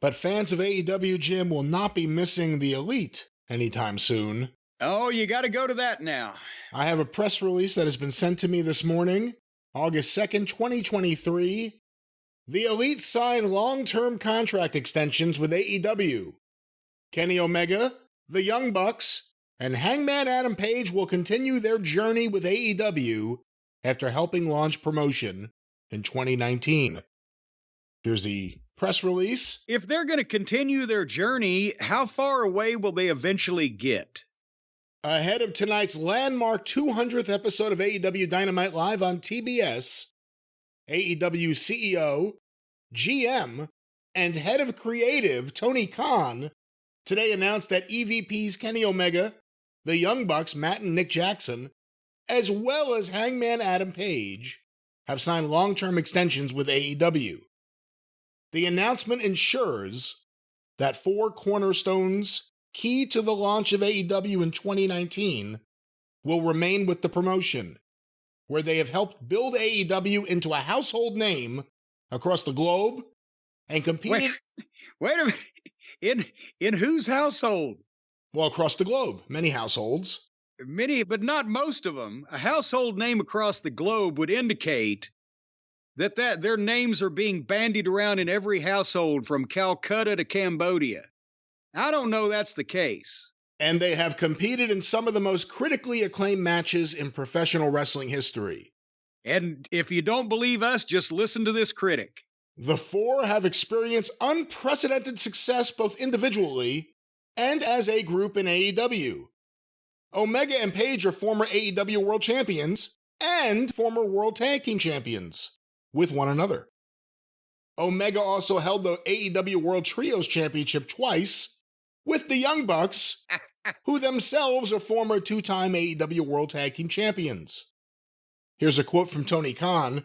But fans of AEW, Jim, will not be missing the Elite anytime soon. Oh, you got to go to that now. I have a press release that has been sent to me this morning, August 2nd, 2023. The Elite signed long-term contract extensions with AEW. Kenny Omega, the Young Bucks, and Hangman Adam Page will continue their journey with AEW after helping launch promotion in 2019. Here's the press release. If they're going to continue their journey, how far away will they eventually get? Ahead of tonight's landmark 200th episode of AEW Dynamite Live on TBS, AEW CEO, GM, and head of creative Tony Khan today announced that EVPs Kenny Omega, the Young Bucks Matt and Nick Jackson, as well as Hangman Adam Page, have signed long-term extensions with AEW. The announcement ensures that 4 cornerstones key to the launch of AEW in 2019 will remain with the promotion, where they have helped build AEW into a household name across the globe and competed... Wait a minute. In whose household? Well, across the globe. Many households. Many, but not most of them. A household name across the globe would indicate that their names are being bandied around in every household from Calcutta to Cambodia. I don't know that's the case. And they have competed in some of the most critically acclaimed matches in professional wrestling history. And if you don't believe us, just listen to this critic. The 4 have experienced unprecedented success both individually and as a group in AEW. Omega and Page are former AEW World Champions and former World Tag Team Champions with one another. Omega also held the AEW World Trios Championship twice with the Young Bucks, who themselves are former 2-time AEW World Tag Team Champions. Here's a quote from Tony Khan.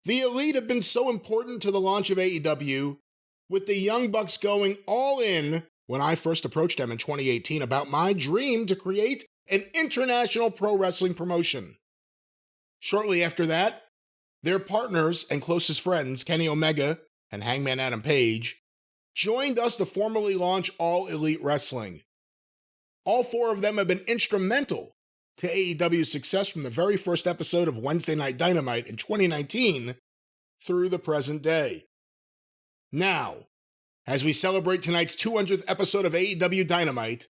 The Elite have been so important to the launch of AEW, with the Young Bucks going all in when I first approached them in 2018 about my dream to create an international pro wrestling promotion. Shortly after that, their partners and closest friends, Kenny Omega and Hangman Adam Page, joined us to formally launch All Elite Wrestling. All 4 of them have been instrumental to AEW's success from the very first episode of Wednesday Night Dynamite in 2019 through the present day. Now, as we celebrate tonight's 200th episode of AEW Dynamite,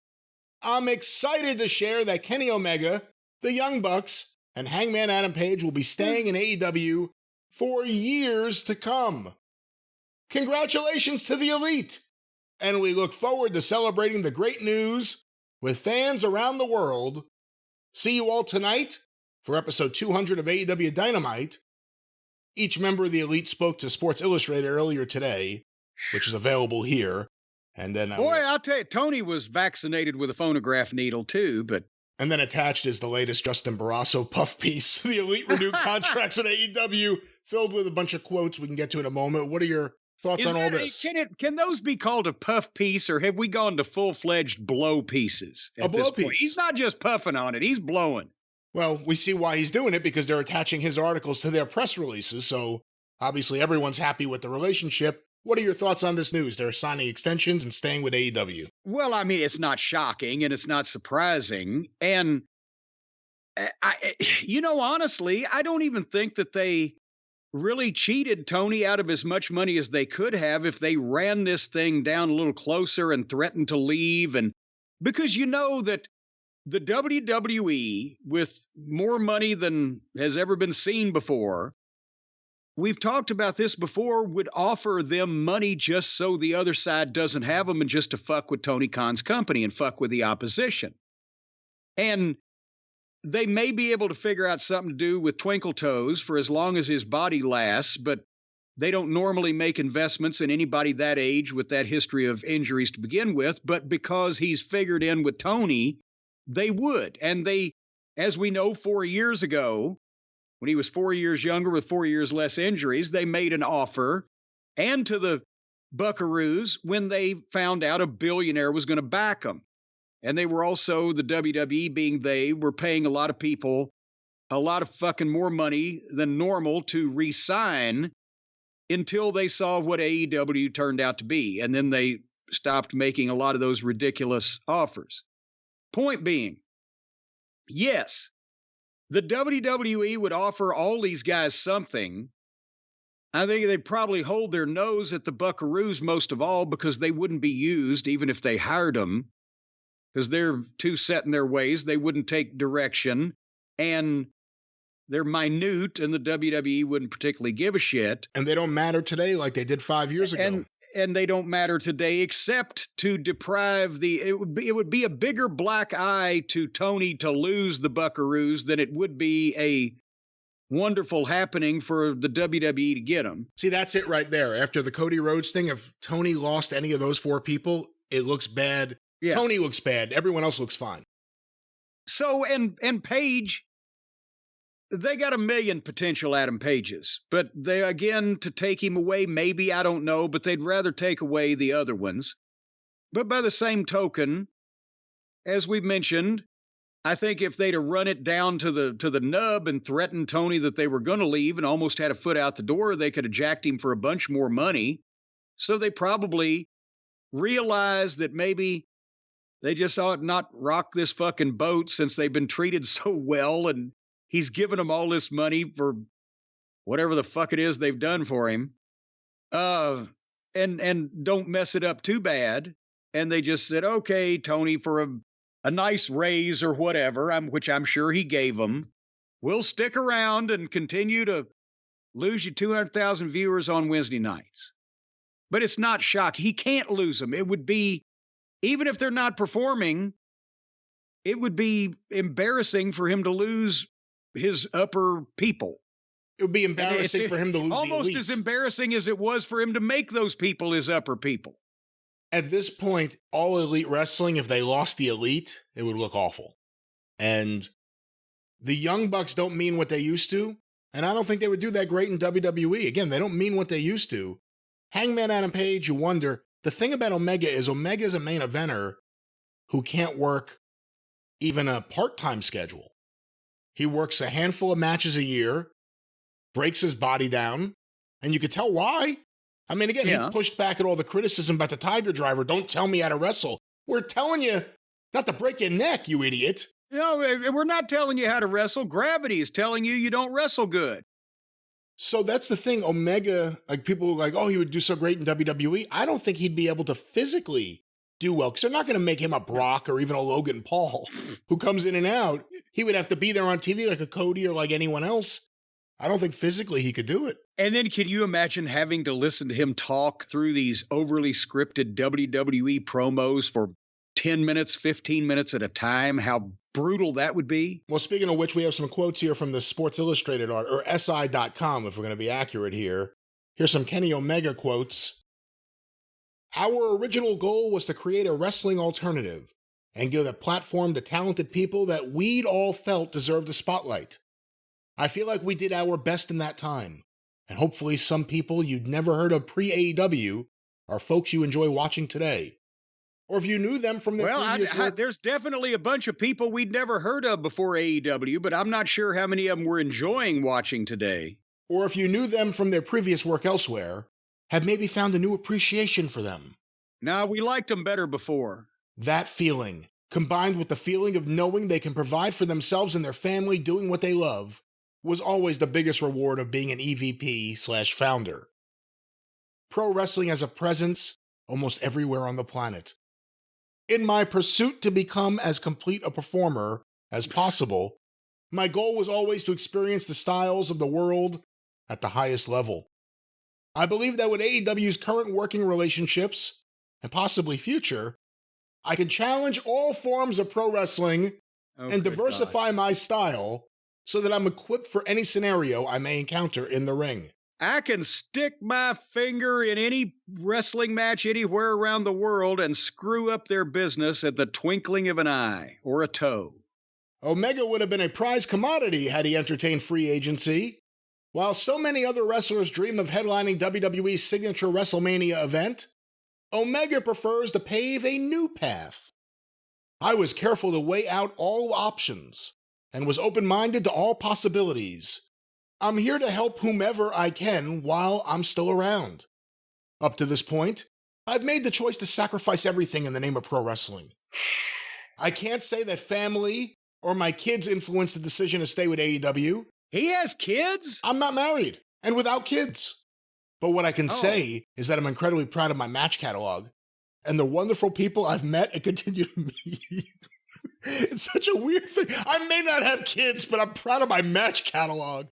I'm excited to share that Kenny Omega, the Young Bucks, and Hangman Adam Page will be staying in AEW for years to come. Congratulations to the Elite! And we look forward to celebrating the great news with fans around the world. See you all tonight for episode 200 of AEW Dynamite. Each member of the Elite spoke to Sports Illustrated earlier today, which is available here. And then I'll tell you, Tony was vaccinated with a phonograph needle too, but... And then attached is the latest Justin Barrasso puff piece. The Elite renewed contracts at AEW, filled with a bunch of quotes we can get to in a moment. What are your thoughts on all this? Can those be called a puff piece, or have we gone to full-fledged blow pieces at this point? He's not just puffing on it, he's blowing. Well, we see why he's doing it, because they're attaching his articles to their press releases, so obviously everyone's happy with the relationship. What are your thoughts on this news? They're signing extensions and staying with AEW. Well, I mean, it's not shocking and it's not surprising. And, honestly, I don't even think that they really cheated Tony out of as much money as they could have if they ran this thing down a little closer and threatened to leave. And because you know that the WWE, with more money than has ever been seen before, we've talked about this before, would offer them money just so the other side doesn't have them and just to fuck with Tony Khan's company and fuck with the opposition. And they may be able to figure out something to do with Twinkle Toes for as long as his body lasts, but they don't normally make investments in anybody that age with that history of injuries to begin with. But because he's figured in with Tony, they would. And they, as we know, 4 years ago, when he was 4 years younger with 4 years less injuries, they made an offer, and to the Buckaroos, when they found out a billionaire was going to back them. And they were also, the WWE being they, were paying a lot of people a lot of fucking more money than normal to re-sign until they saw what AEW turned out to be. And then they stopped making a lot of those ridiculous offers. Point being, yes, the WWE would offer all these guys something. I think they'd probably hold their nose at the Buckaroos most of all because they wouldn't be used even if they hired them, because they're too set in their ways. They wouldn't take direction, and they're minute, and the WWE wouldn't particularly give a shit. And they don't matter today like they did 5 years ago. And they don't matter today except to deprive it would be a bigger black eye to Tony to lose the Buckaroos than it would be a wonderful happening for the WWE to get him. See, that's it right there. After the Cody Rhodes thing, if Tony lost any of those 4 people, it looks bad. Yeah. Tony looks bad. Everyone else looks fine. So, and Page, they got a million potential Adam Pages, but they, again, to take him away, maybe, I don't know, but they'd rather take away the other ones. But by the same token, as we've mentioned, I think if they'd have run it down to the nub and threatened Tony that they were going to leave and almost had a foot out the door, they could have jacked him for a bunch more money. So they probably realized that maybe they just ought not rock this fucking boat since they've been treated so well, and he's given them all this money for whatever the fuck it is they've done for him. And don't mess it up too bad. And they just said, okay, Tony, for a nice raise or whatever, which I'm sure he gave them, we'll stick around and continue to lose you 200,000 viewers on Wednesday nights. But it's not shock. He can't lose them. It would be, even if they're not performing, it would be embarrassing for him to lose his upper people. It would be embarrassing for him to lose the elite. Almost as embarrassing as it was for him to make those people his upper people. At this point, all elite wrestling, if they lost the elite, it would look awful. And the Young Bucks don't mean what they used to, and I don't think they would do that great in WWE. Again, they don't mean what they used to. Hangman Adam Page, you wonder. The thing about Omega is a main eventer who can't work even a part-time schedule. He works a handful of matches a year, breaks his body down, and you could tell why. I mean, again, he pushed back at all the criticism about the Tiger Driver. Don't tell me how to wrestle. We're telling you not to break your neck, you idiot. No, we're not telling you how to wrestle. Gravity is telling you don't wrestle good. So that's the thing. Omega, like people are like, oh, he would do so great in WWE. I don't think he'd be able to physically do well because they're not going to make him a Brock or even a Logan Paul who comes in and out. He would have to be there on TV like a Cody or like anyone else. I don't think physically he could do it. And then can you imagine having to listen to him talk through these overly scripted WWE promos for 10 minutes, 15 minutes at a time? How brutal that would be. Well, speaking of which, we have some quotes here from the Sports Illustrated art, or SI.com, if we're going to be accurate here. Here's some Kenny Omega quotes. Our original goal was to create a wrestling alternative and give a platform to talented people that we'd all felt deserved a spotlight. I feel like we did our best in that time, and hopefully some people you'd never heard of pre-AEW are folks you enjoy watching today. Or if you knew them from their previous work... There's definitely a bunch of people we'd never heard of before AEW, but I'm not sure how many of them we're enjoying watching today. Or if you knew them from their previous work elsewhere, have maybe found a new appreciation for them. No, we liked them better before. That feeling, combined with the feeling of knowing they can provide for themselves and their family doing what they love, was always the biggest reward of being an EVP/founder. Pro wrestling has a presence almost everywhere on the planet. In my pursuit to become as complete a performer as possible, my goal was always to experience the styles of the world at the highest level. I believe that with AEW's current working relationships, and possibly future, I can challenge all forms of pro wrestling and diversify my style so that I'm equipped for any scenario I may encounter in the ring. I can stick my finger in any wrestling match anywhere around the world and screw up their business at the twinkling of an eye or a toe. Omega would have been a prize commodity had he entertained free agency. While so many other wrestlers dream of headlining WWE's signature WrestleMania event, Omega prefers to pave a new path. I was careful to weigh out all options and was open-minded to all possibilities. I'm here to help whomever I can while I'm still around. Up to this point, I've made the choice to sacrifice everything in the name of pro wrestling. I can't say that family or my kids influenced the decision to stay with AEW. He has kids? I'm not married and without kids. But what I can say is that I'm incredibly proud of my match catalog and the wonderful people I've met and continue to meet. It's such a weird thing. I may not have kids, but I'm proud of my match catalog.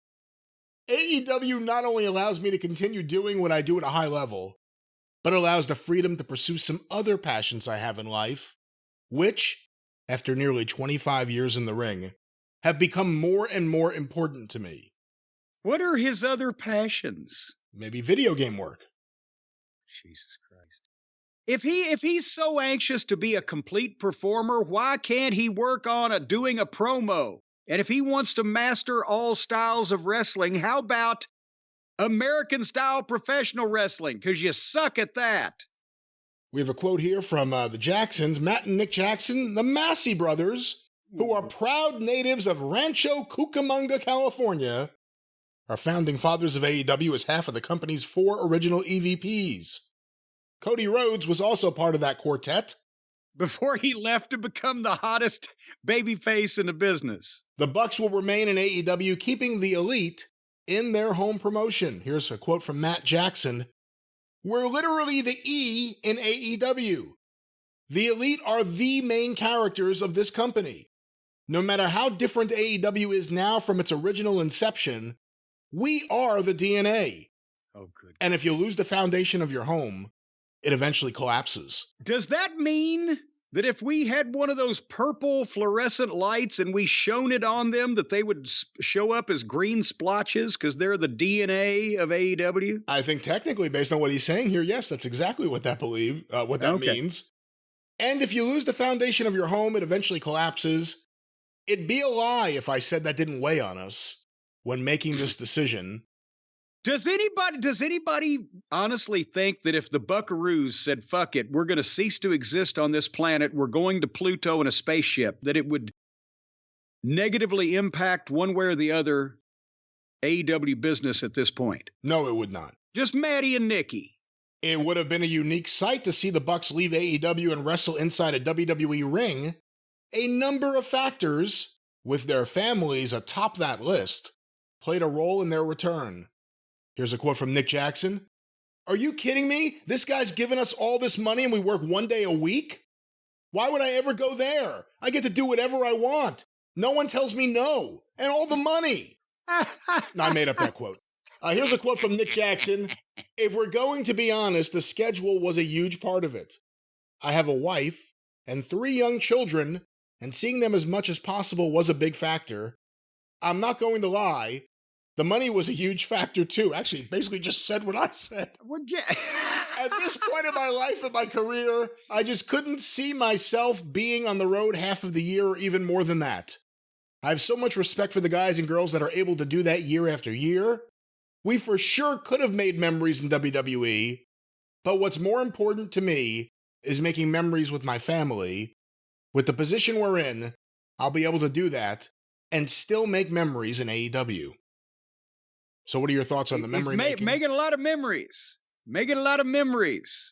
AEW not only allows me to continue doing what I do at a high level, but allows the freedom to pursue some other passions I have in life, which, after nearly 25 years in the ring, have become more and more important to me. What are his other passions? Maybe video game work. Jesus Christ. If he's so anxious to be a complete performer, why can't he work on doing a promo? And if he wants to master all styles of wrestling, how about American-style professional wrestling? Because you suck at that. We have a quote here from the Jacksons, Matt and Nick Jackson, the Massey brothers, who are proud natives of Rancho Cucamonga, California, are founding fathers of AEW as half of the company's 4 original EVPs. Cody Rhodes was also part of that quartet. Before he left to become the hottest babyface in the business. The Bucks will remain in AEW, keeping the Elite in their home promotion. Here's a quote from Matt Jackson. We're literally the E in AEW. The Elite are the main characters of this company. No matter how different AEW is now from its original inception, we are the DNA. Oh, good. And if you lose the foundation of your home, it eventually collapses. Does that mean that if we had one of those purple fluorescent lights and we shone it on them, that they would show up as green splotches because they're the DNA of AEW? I think technically, based on what he's saying here, yes, that's exactly what that means. And if you lose the foundation of your home, it eventually collapses. It'd be a lie if I said that didn't weigh on us when making this decision. Does anybody honestly think that if the Buckaroos said, fuck it, we're going to cease to exist on this planet, we're going to Pluto in a spaceship, that it would negatively impact one way or the other AEW business at this point? No, it would not. Just Maddie and Nikki. It would have been a unique sight to see the Bucks leave AEW and wrestle inside a WWE ring. A number of factors, with their families atop that list, played a role in their return. Here's a quote from Nick Jackson. Are you kidding me? This guy's giving us all this money and we work 1 day a week? Why would I ever go there? I get to do whatever I want. No one tells me no. And all the money. No, I made up that quote. Here's a quote from Nick Jackson. If we're going to be honest, the schedule was a huge part of it. I have a wife and 3 young children, and seeing them as much as possible was a big factor. I'm not going to lie. The money was a huge factor, too. Actually, basically just said what I said. Well, yeah. At this point in my life and my career, I just couldn't see myself being on the road half of the year or even more than that. I have so much respect for the guys and girls that are able to do that year after year. We for sure could have made memories in WWE, but what's more important to me is making memories with my family. With the position we're in, I'll be able to do that and still make memories in AEW. So what are your thoughts on the memory making? Making a lot of memories. Making a lot of memories.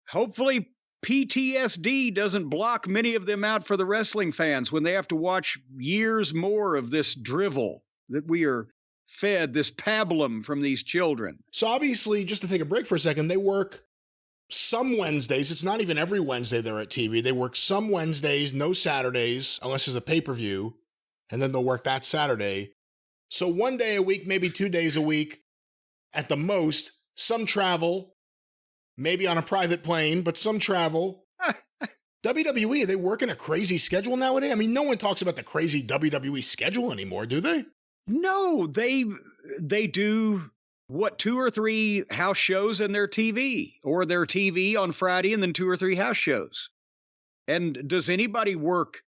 Hopefully PTSD doesn't block many of them out for the wrestling fans when they have to watch years more of this drivel that we are fed, this pablum from these children. So obviously, just to take a break for a second, they work some Wednesdays. It's not even every Wednesday they're at TV. They work some Wednesdays, no Saturdays, unless it's a pay-per-view, and then they'll work that Saturday. So 1 day a week, maybe 2 days a week, at the most, some travel, maybe on a private plane, but some travel. WWE, they work in a crazy schedule nowadays? I mean, no one talks about the crazy WWE schedule anymore, do they? No, they do, 2 or 3 house shows in their TV, or their TV on Friday and then 2 or 3 house shows. And does anybody work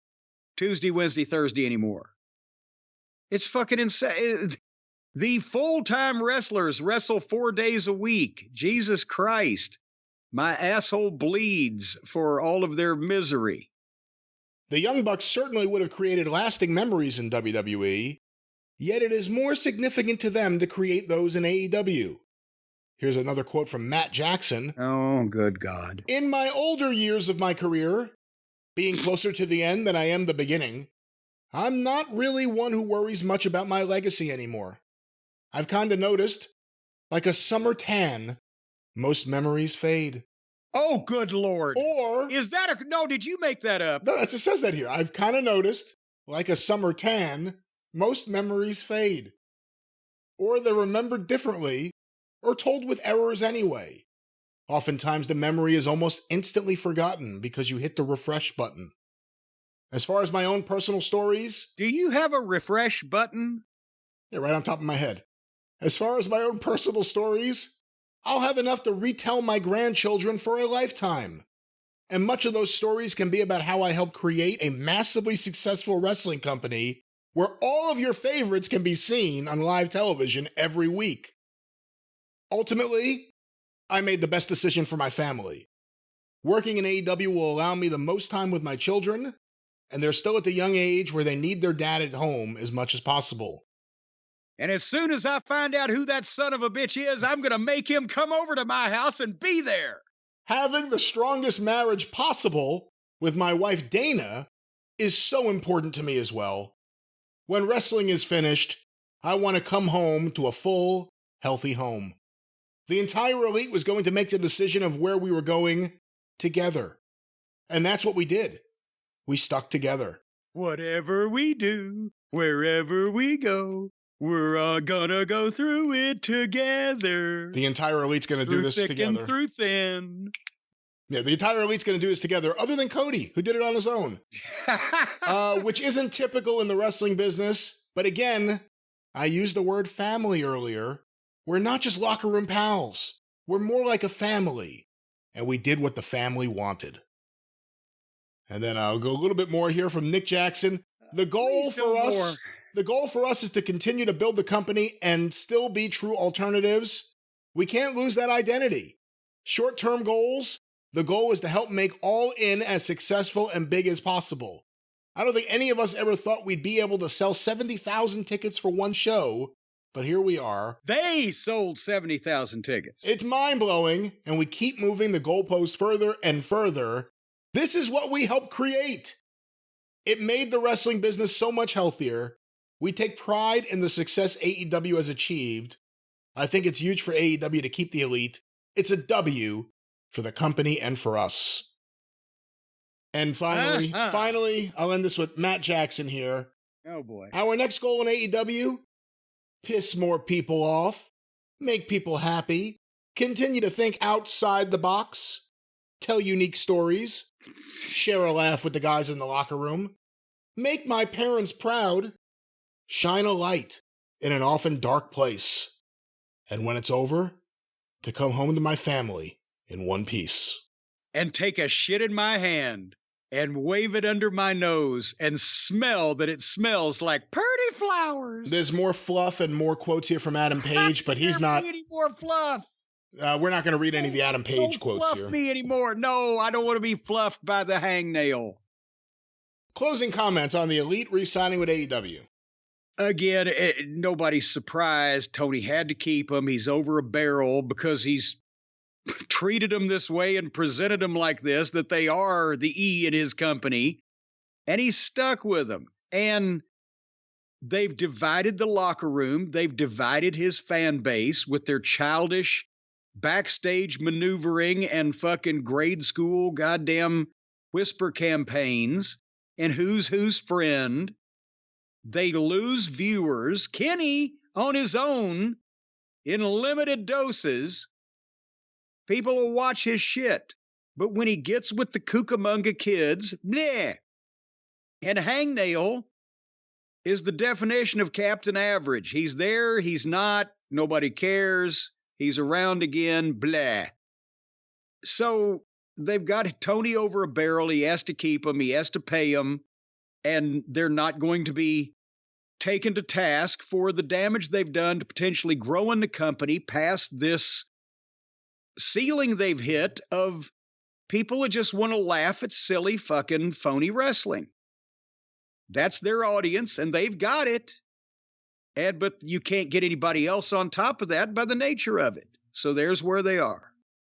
Tuesday, Wednesday, Thursday anymore? It's fucking insane. The full-time wrestlers wrestle 4 days a week. Jesus Christ. My asshole bleeds for all of their misery. The Young Bucks certainly would have created lasting memories in WWE, Yet it is more significant to them to create those in AEW. Here's another quote from Matt Jackson. Oh, good God. In my older years of my career, being closer to the end than I am the beginning, I'm not really one who worries much about my legacy anymore. I've kinda noticed, like a summer tan, most memories fade. Oh, good Lord. Or, Is that no, did you make that up? no, it says that here. I've kinda noticed, like a summer tan, most memories fade. Or they're remembered differently, or told with errors anyway. Oftentimes the memory is almost instantly forgotten because you hit the refresh button. As far as my own personal stories, Do you have a refresh button? yeah, right on top of my head. As far as my own personal stories, I'll have enough to retell my grandchildren for a lifetime. And much of those stories can be about how I helped create a massively successful wrestling company where all of your favorites can be seen on live television every week. Ultimately, I made the best decision for my family. Working in AEW will allow me the most time with my children, and they're still at the young age where they need their dad at home as much as possible. And as soon as I find out who that son of a bitch is, I'm going to make him come over to my house and be there. Having the strongest marriage possible with my wife Dana is so important to me as well. When wrestling is finished, I want to come home to a full, healthy home. The entire elite was going to make the decision of where we were going together. And that's what we did. We stuck together. Whatever we do, wherever we go, we're all gonna go through it together. The entire elite's going to do this thick together. and through thin. Yeah, the entire elite's going to do this together, other than Cody, who did it on his own. Which isn't typical in the wrestling business. But again, I used the word family earlier. We're not just locker room pals. We're more like a family. And we did what the family wanted. And then I'll go a little bit more here from Nick Jackson. The goal for us is to continue to build the company and still be true alternatives. We can't lose that identity. Short-term goals, the goal is to help make All In as successful and big as possible. I don't think any of us ever thought we'd be able to sell 70,000 tickets for one show, but here we are. They sold 70,000 tickets. It's mind-blowing, and we keep moving the goalposts further and further. This is what we helped create. It made the wrestling business so much healthier. We take pride in the success AEW has achieved. I think it's huge for AEW to keep the elite. It's a W for the company and for us. And finally, I'll end this with Matt Jackson here. Oh boy. Our next goal in AEW, piss more people off, make people happy, continue to think outside the box, tell unique stories, share a laugh with the guys in the locker room, make my parents proud, shine a light in an often dark place, and when it's over, to come home to my family in one piece. And take a shit in my hand and wave it under my nose and smell that it smells like pretty flowers. There's more fluff and more quotes here from Adam Page, but he's not. Any more fluff. We're not going to read any of the Adam Page quotes fluff here. Me anymore. No, I don't want to be fluffed by the hangnail. Closing comments on the Elite re-signing with AEW. Again, nobody's surprised. Tony had to keep him. He's over a barrel because he's treated them this way and presented them like this, that they are the E in his company, and he's stuck with them. And they've divided the locker room. They've divided his fan base with their childish backstage maneuvering and fucking grade school goddamn whisper campaigns and who's whose friend. They lose viewers. Kenny, on his own, in limited doses, people will watch his shit. But when he gets with the Cucamonga kids, bleh. And Hangnail is the definition of Captain Average. He's there, he's not, nobody cares, he's around again, blah. So they've got Tony over a barrel. He has to keep him, he has to pay him, and they're not going to be taken to task for the damage they've done to potentially growing the company past this ceiling they've hit of people who just want to laugh at silly fucking phony wrestling. That's their audience, and they've got it. but you can't get anybody else on top of that by the nature of it. So there's where they are.